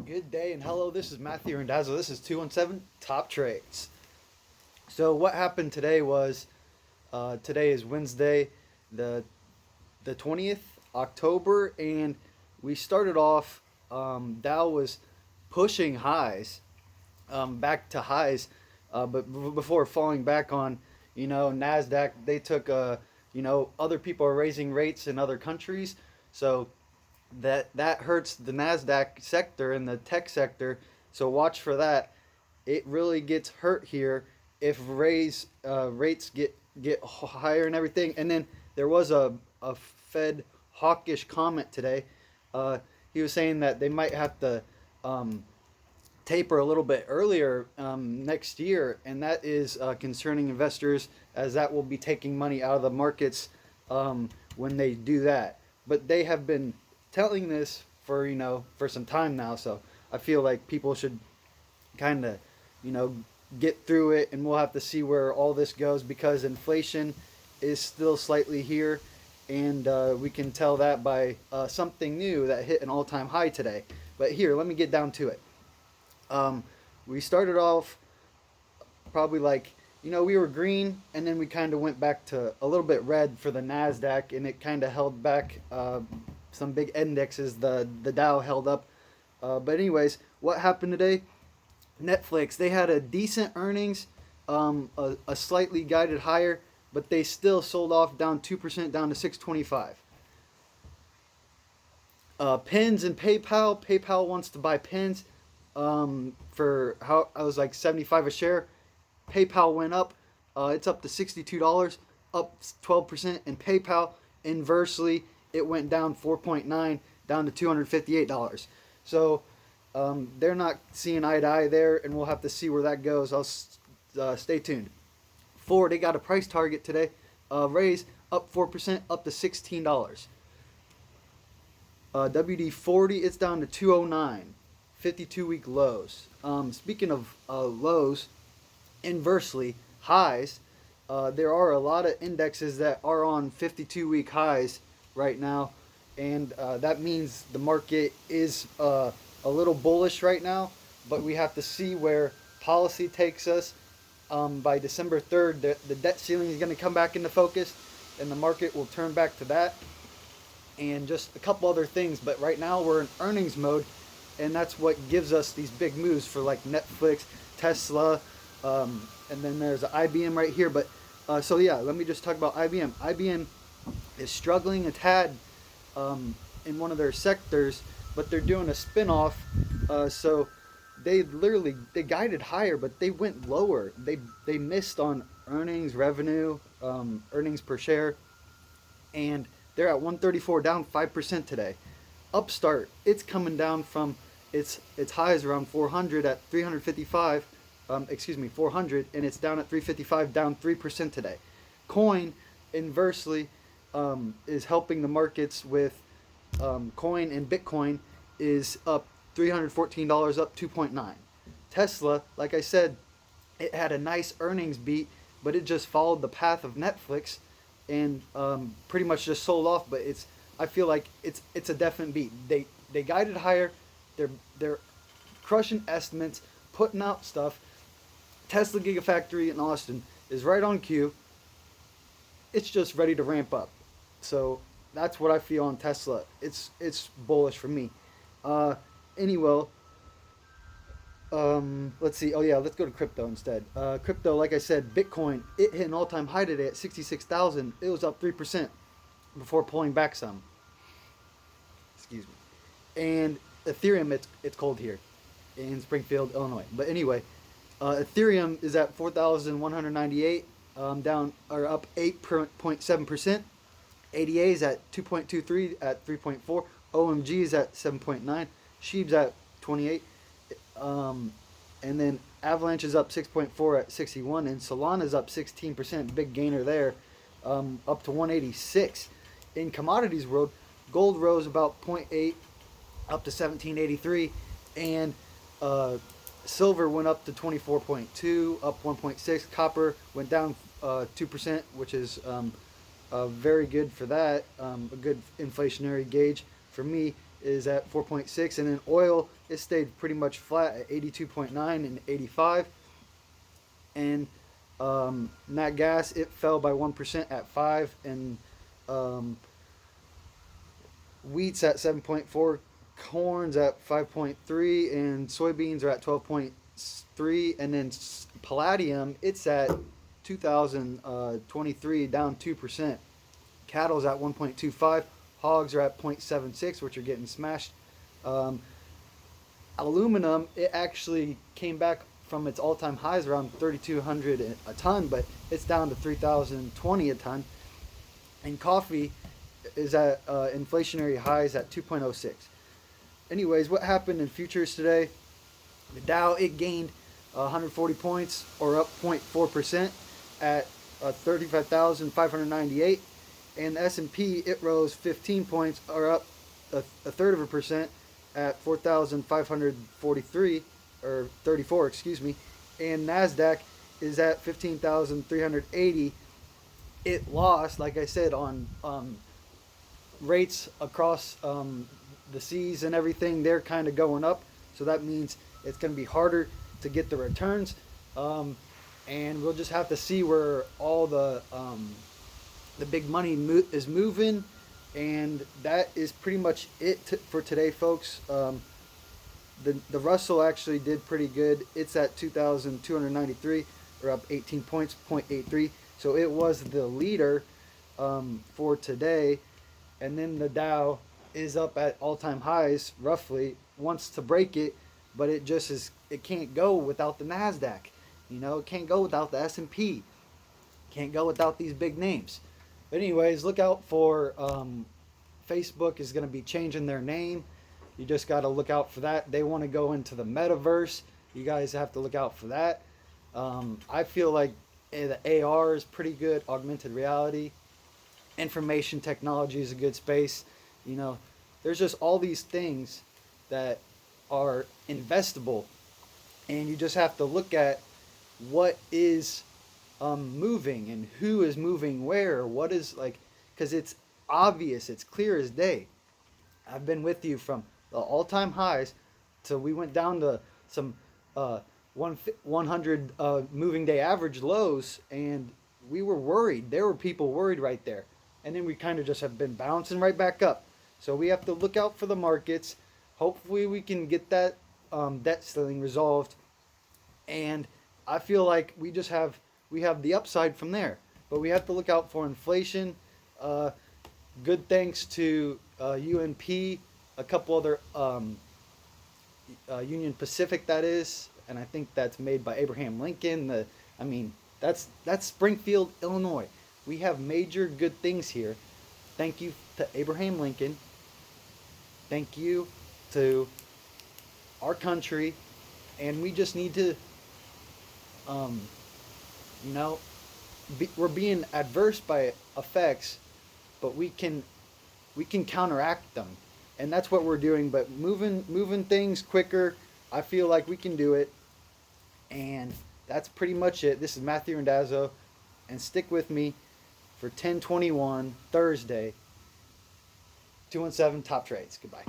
Good day and hello, this is Matthew Randazzo. This is 217 Top Trades. So what happened today was, today is Wednesday, the 20th October, and we started off, Dow was pushing highs, back to highs, but before falling back on, NASDAQ, they took, other people are raising rates in other countries, so that hurts the Nasdaq sector and the tech sector. So watch for that. It really gets hurt here if rates get higher and everything. And then there was a Fed hawkish comment today. He was saying that they might have to taper a little bit earlier next year, and that is concerning investors, as that will be taking money out of the markets when they do that. But they have been telling this for some time now, so I feel like people should kind of get through it, and we'll have to see where all this goes, because inflation is still slightly here, and we can tell that by something new that hit an all-time high today. But here, let me get down to it. We started off probably we were green, and then we kind of went back to a little bit red for the Nasdaq, and it kind of held back some big indexes. The Dow held up, but anyways, what happened today? Netflix, they had a decent earnings, a slightly guided higher, but they still sold off down 2%, down to 625. Pins and PayPal. PayPal wants to buy pins for how I was like 75 a share. PayPal went up. It's up to $62, up 12%. And PayPal, inversely, it went down 4.9, down to $258. So they're not seeing eye to eye there, and we'll have to see where that goes. I'll stay tuned. Ford, they got a price target today, raise up 4%, up to $16. WD-40, it's down to 209, 52-week lows. Speaking of lows, inversely, highs, there are a lot of indexes that are on 52-week highs right now, and that means the market is a little bullish right now, but we have to see where policy takes us. By December 3rd, the debt ceiling is going to come back into focus, and the market will turn back to that, and just a couple other things. But right now we're in earnings mode, and that's what gives us these big moves for like Netflix, Tesla, and then there's IBM right here. But so yeah, let me just talk about IBM. IBM is struggling a tad in one of their sectors, but they're doing a spin-off, so they guided higher, but they went lower. They missed on earnings, revenue, earnings per share, and they're at 134, down 5% today. Upstart, it's coming down from its highs around 400 at 355, 400, and it's down at 355, down 3% today. Coin, inversely, is helping the markets with coin, and Bitcoin is up $314, up 2.9. Tesla, like I said, it had a nice earnings beat, but it just followed the path of Netflix and pretty much just sold off. But I feel like it's a definite beat. They guided higher. They're crushing estimates, putting out stuff. Tesla Gigafactory in Austin is right on cue. It's just ready to ramp up. So that's what I feel on Tesla. It's bullish for me. Anyway, let's see. Oh yeah, let's go to crypto instead. Crypto, like I said, Bitcoin, it hit an all-time high today at 66,000. It was up 3% before pulling back some. Excuse me. And Ethereum, it's cold here in Springfield, Illinois. But anyway, Ethereum is at 4,198, down or up 8.7%. ADA is at 2.23 at 3.4. OMG is at 7.9. Sheeb's at 28. And then Avalanche is up 6.4 at 61. And Solana's up 16%. Big gainer there, up to 186. In commodities world, gold rose about 0.8 up to 1783. And silver went up to 24.2, up 1.6. Copper went down 2%, which is very good for that. A good inflationary gauge for me is at 4.6, and then oil, it stayed pretty much flat at 82.9 and 85. And nat gas, it fell by 1% at 5, and um, wheat's at 7.4, corn's at 5.3, and soybeans are at 12.3. And then palladium, it's at 2023, down 2%. Cattle's at 1.25. Hogs are at 0.76, which are getting smashed. Um, Aluminum, it actually came back from its all-time highs around 3,200 a ton, but it's down to 3,020 a ton. And coffee is at inflationary highs at 2.06. Anyways, what happened in futures today? The Dow, it gained 140 points, or up 0.4% at 35,598. And the S&P, it rose 15 points, or up a third of a percent at 4,543, or 34, excuse me. And NASDAQ is at 15,380. It lost, like I said, on rates across the seas and everything. They're kind of going up, so that means it's going to be harder to get the returns. And we'll just have to see where all the big money is moving. And that is pretty much it for today, folks. The Russell actually did pretty good. It's at 2,293, or up 18 points, 0.83. So it was the leader for today. And then the Dow is up at all-time highs, roughly, wants to break it, but it just is, it can't go without the NASDAQ. You know, it can't go without the S&P. Can't go without these big names. But anyways, look out for Facebook is going to be changing their name. You just got to look out for that. They want to go into the metaverse. You guys have to look out for that. I feel like the AR is pretty good. Augmented reality. Information technology is a good space. You know, there's just all these things that are investable. And you just have to look at what is moving and who is moving where. What is, like, because it's obvious, it's clear as day. I've been with you from the all-time highs till we went down to some 100 moving day average lows, and we were worried. There were people worried right there. And then we kind of just have been bouncing right back up. So we have to look out for the markets. Hopefully we can get that debt ceiling resolved. And I feel like we have the upside from there. But we have to look out for inflation. Good thanks to UNP, a couple other Union Pacific, that is, and I think that's made by Abraham Lincoln. That's Springfield, Illinois. We have major good things here. Thank you to Abraham Lincoln. Thank you to our country, and we just need to, we're being adverse by effects, but we can counteract them, and that's what we're doing. But moving things quicker, I feel like we can do it, and that's pretty much it. This is Matthew Randazzo, and stick with me for 10/21 Thursday, 217 Top Trades. Goodbye.